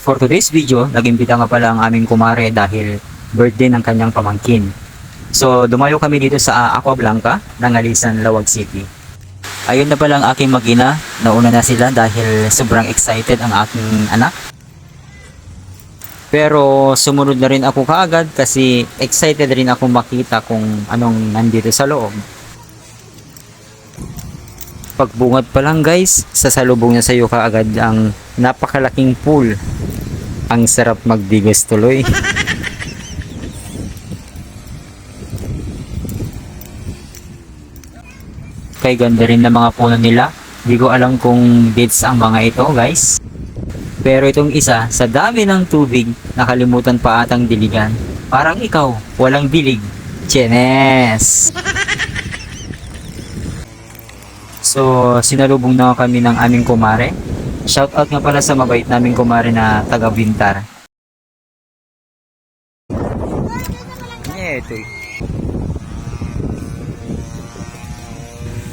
For today's video, nag-imbita nga pala ang aming kumare dahil birthday ng kanyang pamangkin. So, dumayo kami dito sa Aqua Blanca ng Alisan, Lawag City. Ayun na pala ang aking mag-ina. Nauna na sila dahil sobrang excited ang aking anak. Pero sumunod na rin ako kaagad kasi excited rin ako makita kung anong nandito sa loob. Pagbungat pa lang guys, sasalubong na sa iyo kaagad ang napakalaking pool. Ang sarap magdigos tuloy. Kay ganda rin ng mga puno nila. Hindi ko alam kung dates ang mga ito guys. Pero itong isa, sa dami ng tubig, nakalimutan pa atang diligan. Parang ikaw, walang dilig. Chenes! So, sinalubong na kami ng aming kumare. Shoutout nga pala sa mabait naming kumare na taga Bintar.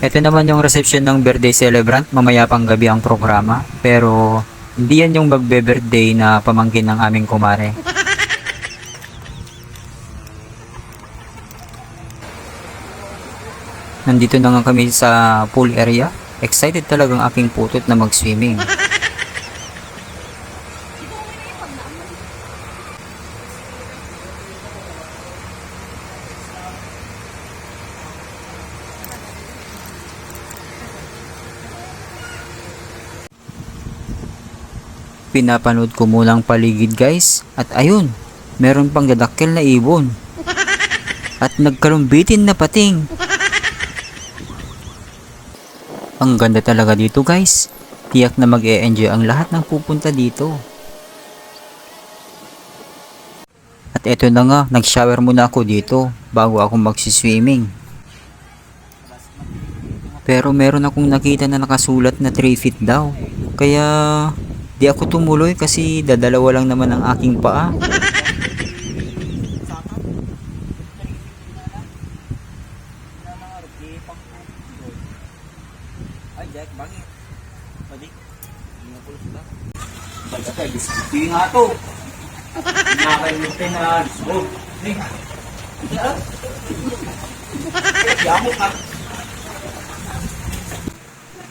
Ito naman yung reception ng birthday celebrant. Mamaya pang gabi ang programa. Pero hindi yan yung magbe-birthday na pamangkin ng aming kumare. Nandito na nga kami sa pool area. Excited talagang aking putot na mag-swimming. Pinapanood ko munang paligid guys. At ayun, meron pang dadakkel na ibon. At nagkalumbitin na pating. Ang ganda talaga dito guys. Tiyak na mag-e-enjoy ang lahat ng pupunta dito. At eto na nga, nag-shower muna ako dito bago ako magsiswimming. Pero meron akong nakita na nakasulat na 3 feet daw. Kaya di ako tumuloy kasi dadalawa lang naman ang aking paa.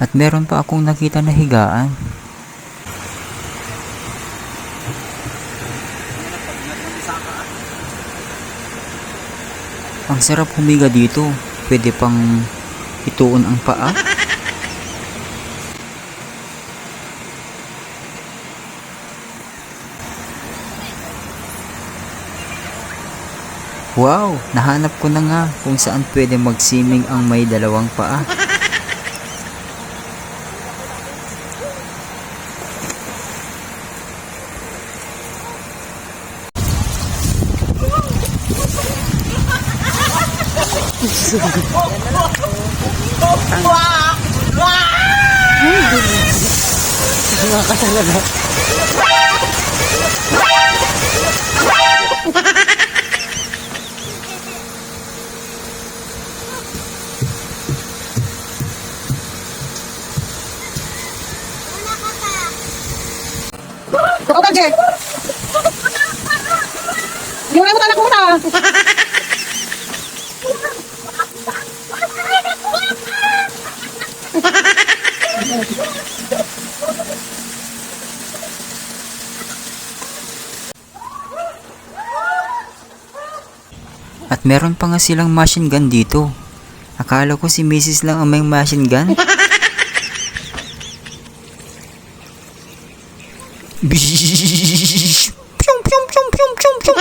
At meron pa akong nakita na higaan. Ang sarap humiga dito. Pwede pang ituon ang paa. Wow! Nahanap ko na nga kung saan pwede mag-swimming ang may dalawang paa. Ka talaga. Ako ka, Jack. Yung mo tanak mo na. At meron pa nga silang machine gun dito. Akala ko si Mrs. lang ang may machine gun. Pyong pyong pyong pyong pyong pyong.